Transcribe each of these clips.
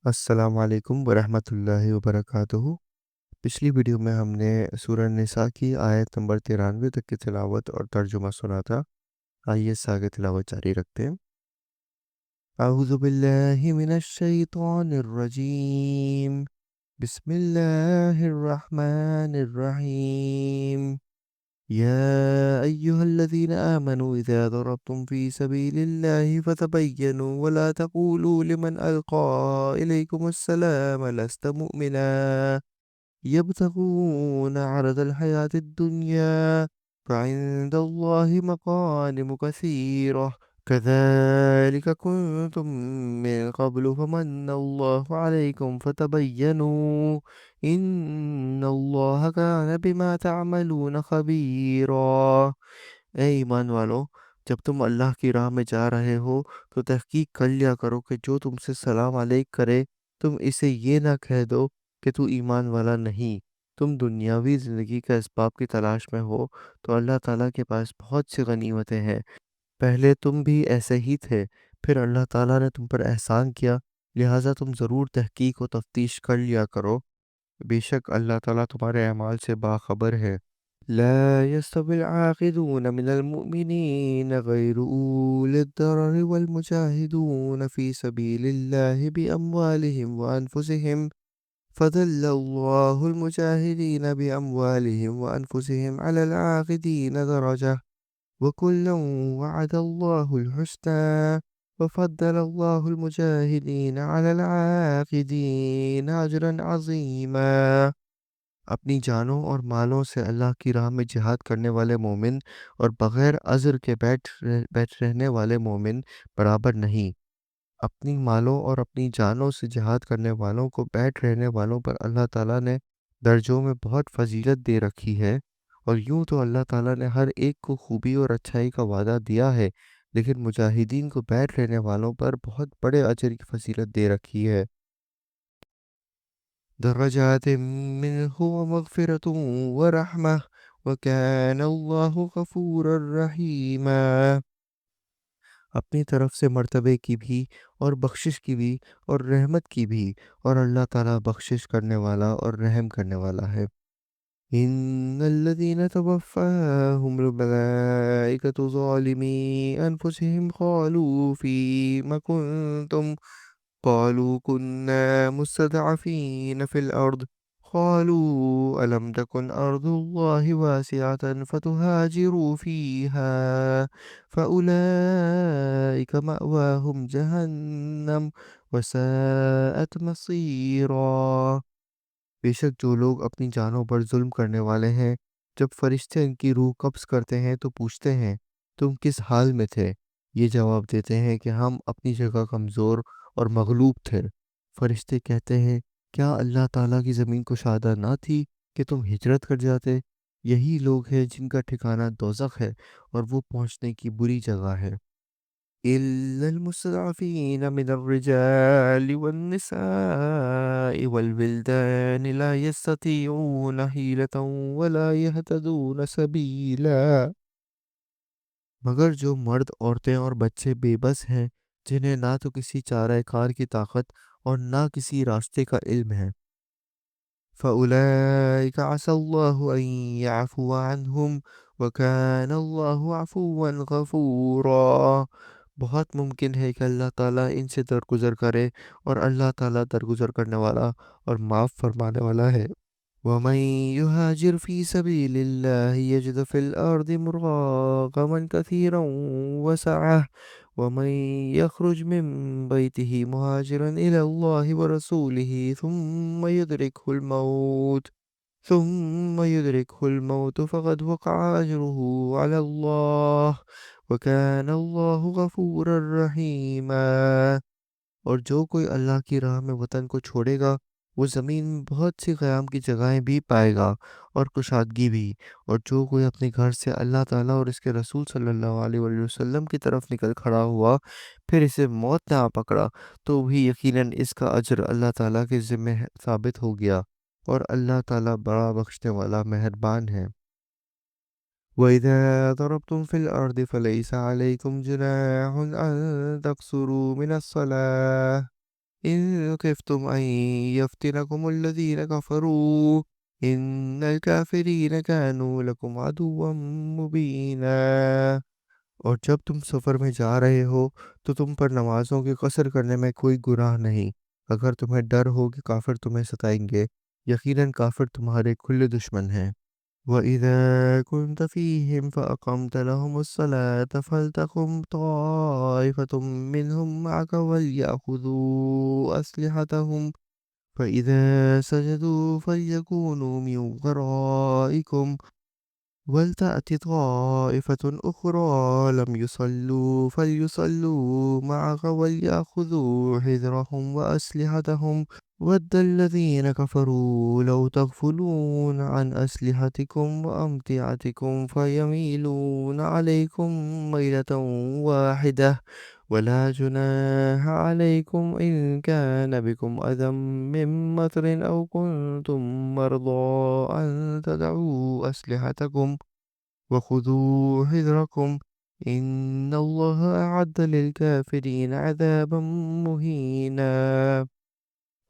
السلام علیکم ورحمۃ اللہ وبرکاتہ۔ پچھلی ویڈیو میں ہم نے سورہ نساء کی آیت نمبر 93 تک کی تلاوت اور ترجمہ سنا تھا۔ آئیے اس آگے تلاوت جاری رکھتے ہیں۔ اعوذ باللہ من الشیطان الرجیم، بسم اللہ الرحمن الرحیم۔ يا أيها الذين آمنوا إذا ضربتم في سبيل الله فتبينوا ولا تقولوا لمن ألقى إليكم السلام لست مؤمنا يبتغون عرض الحياة الدنيا فعند الله مغانم كثيرة كذلك كنتم من قبل فمن الله عليكم فتبينوا إن اللہ کان بما تعملون خبیرا۔ اے ایمان والو، جب تم اللہ کی راہ میں جا رہے ہو تو تحقیق کر لیا کرو کہ جو تم سے سلام علیک کرے تم اسے یہ نہ کہہ دو کہ تو ایمان والا نہیں۔ تم دنیاوی زندگی کا اسباب کی تلاش میں ہو تو اللہ تعالیٰ کے پاس بہت سی غنیمتیں ہیں۔ پہلے تم بھی ایسے ہی تھے، پھر اللہ تعالیٰ نے تم پر احسان کیا، لہٰذا تم ضرور تحقیق و تفتیش کر لیا کرو۔ بے شک اللہ تعالیٰ تمہارے اعمال سے باخبر ہے۔ لا يستوي العاقدون من المؤمنين غير أولي الضرر والمجاهدون في سبيل الله بأموالهم وأنفسهم فضل الله المجاهدين بأموالهم وأنفسهم على العاقدين درجة وكلا وعد الله الحسنى وفضل الله المجاهدين على العاقدين أجرا عظيما۔ اپنی جانوں اور مالوں سے اللہ کی راہ میں جہاد کرنے والے مومن اور بغیر عذر کے بیٹھ رہنے والے مومن برابر نہیں۔ اپنی مالوں اور اپنی جانوں سے جہاد کرنے والوں کو بیٹھ رہنے والوں پر اللہ تعالیٰ نے درجوں میں بہت فضیلت دے رکھی ہے، اور یوں تو اللہ تعالیٰ نے ہر ایک کو خوبی اور اچھائی کا وعدہ دیا ہے، لیکن مجاہدین کو بیٹھ رہنے والوں پر بہت بڑے اجر کی فضیلت دے رکھی ہے۔ درجات منہ ومغفرۃ ورحمہ وکان اللہ غفورا رحیما۔ اپنی طرف سے مرتبے کی بھی اور بخشش کی بھی اور رحمت کی بھی، اور اللہ تعالیٰ بخشش کرنے والا اور رحم کرنے والا ہے۔ ان الذين توفاهم الملائكة ظالمي انفسهم قالوا فيما كنتم قالوا كنا مستضعفين في الأرض قالوا ألم تكن أرض الله واسعة فتهاجروا فيها فأولئك مأواهم جهنم وساءت مصيرا۔ بے شک جو لوگ اپنی جانوں پر ظلم کرنے والے ہیں، جب فرشتے ان کی روح قبض کرتے ہیں تو پوچھتے ہیں تم کس حال میں تھے؟ یہ جواب دیتے ہیں کہ ہم اپنی جگہ کمزور اور مغلوب تھے۔ فرشتے کہتے ہیں کیا اللہ تعالیٰ کی زمین کشادہ نہ تھی کہ تم ہجرت کر جاتے؟ یہی لوگ ہیں جن کا ٹھکانہ دوزخ ہے اور وہ پہنچنے کی بری جگہ ہے۔ إلا المستضعفين من الرجال والنساء والولدان لا يستطيعون حيلة ولا يهتدون سبيلا۔ مگر جو مرد، عورتیں اور بچے بے بس ہیں، جنہیں نہ تو کسی چارہ کار کی طاقت اور نہ کسی راستے کا علم ہے، فَأُولَئِكَ عَسَى اللَّهُ أَن يَعْفُوَ عَنْهُمْ وَكَانَ اللَّهُ عَفُوًّا غَفُورًا۔ بہت ممکن ہے کہ اللہ تعالیٰ ان سے درگزر کرے، اور اللہ تعالیٰ درگزر کرنے والا اور معاف فرمانے والا ہے۔ وَمَن يُهَاجِرْ فِي سَبِيلِ اللَّهِ يَجِدْ فِي الْأَرْضِ مُرَاغَمًا كَثِيرًا وَسَعَةً وَمَن يَخْرُجْ مِن بَيْتِهِ مُهَاجِرًا إِلَى اللَّهِ وَرَسُولِهِ ثُمَّ يُدْرِكْهُ الموت فقد وقع أجره على الله وكان الله غفورا رحيما۔ اور جو کوئی اللہ کی راہ میں وطن کو چھوڑے گا وہ زمین میں بہت سی قیام کی جگہیں بھی پائے گا اور کشادگی بھی، اور جو کوئی اپنے گھر سے اللہ تعالیٰ اور اس کے رسول صلی اللہ علیہ وآلہ وسلم کی طرف نکل کھڑا ہوا پھر اسے موت نہ آ پکڑا تو بھی یقیناً اس کا اجر اللہ تعالیٰ کے ذمہ ثابت ہو گیا، اور اللہ تعالیٰ بڑا بخشنے والا مہربان ہے۔ وَإِذَا ضَرَبْتُمْ فِي الْأَرْضِ فَلَيْسَ عَلَيْكُمْ جُنَاحٌ أَن تَقْصُرُوا مِنَ الصَّلَاةِ إن خفتم أن يفتنكم الذين كفروا إن الكافرين كانوا لكم عدوا مبينا۔ اور جب تم سفر میں جا رہے ہو تو تم پر نمازوں کی قصر کرنے میں کوئی گناہ نہیں، اگر تمہیں ڈر ہو کہ کافر تمہیں ستائیں گے، یقیناً کافر تمہارے کھلے دشمن ہیں۔ وَإِذَا كُنْتَ فِيهِمْ فَأَقَمْتَ لَهُمُ الصَّلَاةَ فَلْتَقُمْ طَائِفَةٌ مِّنْهُمْ مَعَكَ وَلْيَأْخُذُوا أَسْلِحَتَهُمْ فَإِذَا سَجَدُوا فَلْيَكُونُوا مِنْ وَرَائِكُمْ وَلْتَأْتِ طَائِفَةٌ أُخْرَىٰ لَمْ يُصَلُّوا فَلْيُصَلُّوا مَعَكَ وَلْيَأْخُذُوا حِذْرَهُمْ وَأَسْلِحَتَهُمْ وَدَّ الَّذِينَ كَفَرُوا لَوْ تَغْفُلُونَ عَنْ أَسْلِحَتِكُمْ وَأَمْتِعَتِكُمْ فَيَمِيلُونَ عَلَيْكُمْ مَيْلَةً وَاحِدَةً ولا جناح عليكم إن كان بكم أذى من مطر أو كنتم مرضى أن تدعوا أسلحتكم وخذوا حذركم إن الله أعد للكافرين عذابا مهينا۔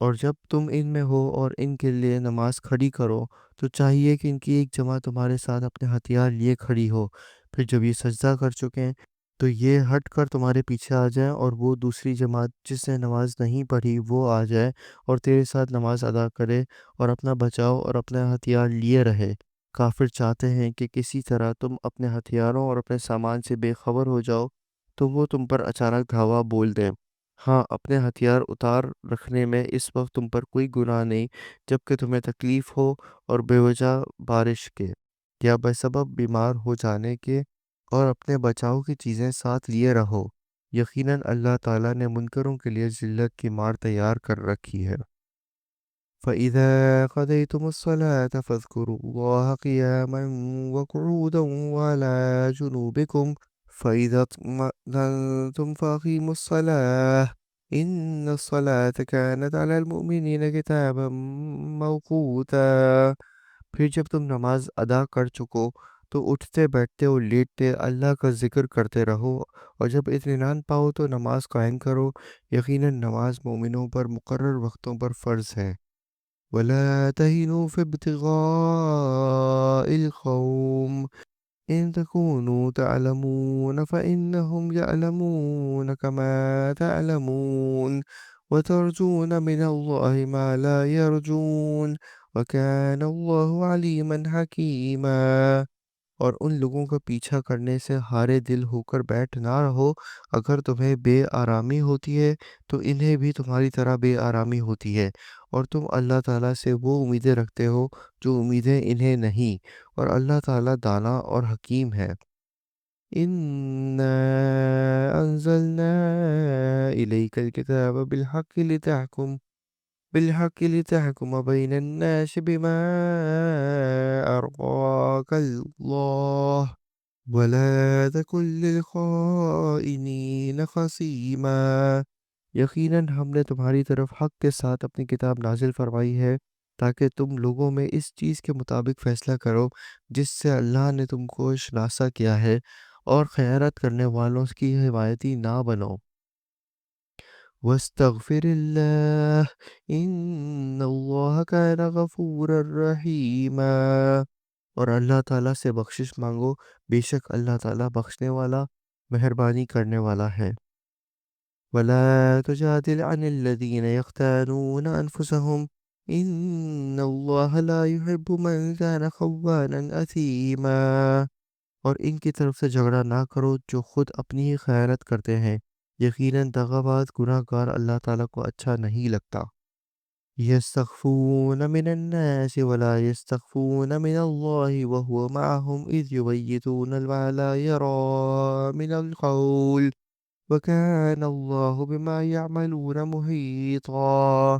اور جب تم ان میں ہو اور ان کے لیے نماز کھڑی کرو تو چاہیے کہ ان کی ایک جماعت تمہارے ساتھ اپنے ہتھیار لیے کھڑی ہو، پھر جب یہ سجدہ کر چکیں تو یہ ہٹ کر تمہارے پیچھے آ جائیں، اور وہ دوسری جماعت جس نے نماز نہیں پڑھی وہ آ جائے اور تیرے ساتھ نماز ادا کرے اور اپنا بچاؤ اور اپنا ہتھیار لیے رہے۔ کافر چاہتے ہیں کہ کسی طرح تم اپنے ہتھیاروں اور اپنے سامان سے بے خبر ہو جاؤ تو وہ تم پر اچانک دھاوا بول دیں۔ ہاں، اپنے ہتھیار اتار رکھنے میں اس وقت تم پر کوئی گناہ نہیں جبکہ تمہیں تکلیف ہو، اور بے وجہ بارش کے یا بے سبب بیمار ہو جانے کے، اور اپنے بچاؤ کی چیزیں ساتھ لیے رہو۔ یقیناً اللہ تعالیٰ نے منکروں کے لیے ذلت کی مار تیار کر رکھی ہے۔ فَإِذَا قَضَيْتُمُ الصَّلَاةَ فَاذْكُرُوا اللَّهَ قِيَامًا وَقُعُودًا وَعَلَى جُنُوبِكُمْ فَإِذَا اطْمَأْنَنْتُمْ فَأَقِيمُوا الصَّلَاةَ إِنَّ الصَّلَاةَ كَانَتْ عَلَى الْمُؤْمِنِينَ كِتَابًا مَّوْقُوتًا۔ پھر جب تم نماز ادا کر چکو تو اٹھتے بیٹھتے اور لیٹتے اللہ کا ذکر کرتے رہو، اور جب اطمینان پاؤ تو نماز قائم کرو، یقیناً نماز مومنوں پر مقرر وقتوں پر فرض ہے۔ وَلَا تَهِنُوا فِي ابْتِغَاءِ الْقَوْمِ إِن تَكُونُوا تَعْلَمُونَ فَإِنَّهُمْ يَعْلَمُونَ كَمَا تَعْلَمُونَ وَتَرْجُونَ مِنَ اللَّهِ مَا لَا يَرْجُونَ وَكَانَ اللَّهُ عَلِيمًا حَكِيمًا۔ اور ان لوگوں کا پیچھا کرنے سے ہارے دل ہو کر بیٹھ نہ رہو، اگر تمہیں بے آرامی ہوتی ہے تو انہیں بھی تمہاری طرح بے آرامی ہوتی ہے، اور تم اللہ تعالیٰ سے وہ امیدیں رکھتے ہو جو امیدیں انہیں نہیں، اور اللہ تعالیٰ دانا اور حکیم ہے۔ إِنَّا أَنزَلْنَا إِلَيْكَ الْكِتَابَ بالحق لتحكم بين الناس بما أرضاك الله ولا تكن للخائنين خصيما۔ یقیناً ہم نے تمہاری طرف حق کے ساتھ اپنی کتاب نازل فرمائی ہے تاکہ تم لوگوں میں اس چیز کے مطابق فیصلہ کرو جس سے اللہ نے تم کو شناسا کیا ہے، اور خیانت کرنے والوں کی حمایتی نہ بنو۔ واستغفر اللہ ان اللہ کان غفورا رحیما۔ اور اللہ تعالیٰ سے بخشش مانگو، بے شک اللہ تعالیٰ بخشنے والا مہربانی کرنے والا ہے۔ ولا تجادل عن الذين يختانون أنفسهم إن الله لا يحب من كان خوانا أثيما۔ اور ان کی طرف سے جھگڑا نہ کرو جو خود اپنی ہی خیانت کرتے ہیں، یقیناً دغا باز گناہ گار اللہ تعالیٰ کو اچھا نہیں لگتا۔ يستخفون من الناس ولا يستخفون من الله وهو معهم إذ يبيتون ما لا يرى من القول وكان الله بما يعملون محيطا۔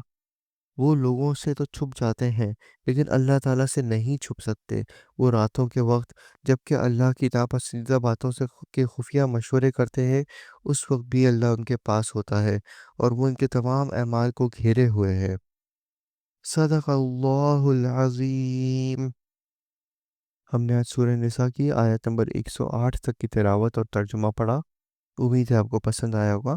وہ لوگوں سے تو چھپ جاتے ہیں لیکن اللہ تعالیٰ سے نہیں چھپ سکتے۔ وہ راتوں کے وقت جبکہ اللہ کی ناپسندیدہ باتوں سے کے خفیہ مشورے کرتے ہیں، اس وقت بھی اللہ ان کے پاس ہوتا ہے اور وہ ان کے تمام اعمال کو گھیرے ہوئے ہے۔ صدق اللہ العظیم۔ ہم نے آج سورہ نساء کی آیت نمبر 108 تک کی تلاوت اور ترجمہ پڑھا۔ امید ہے آپ کو پسند آیا ہوگا۔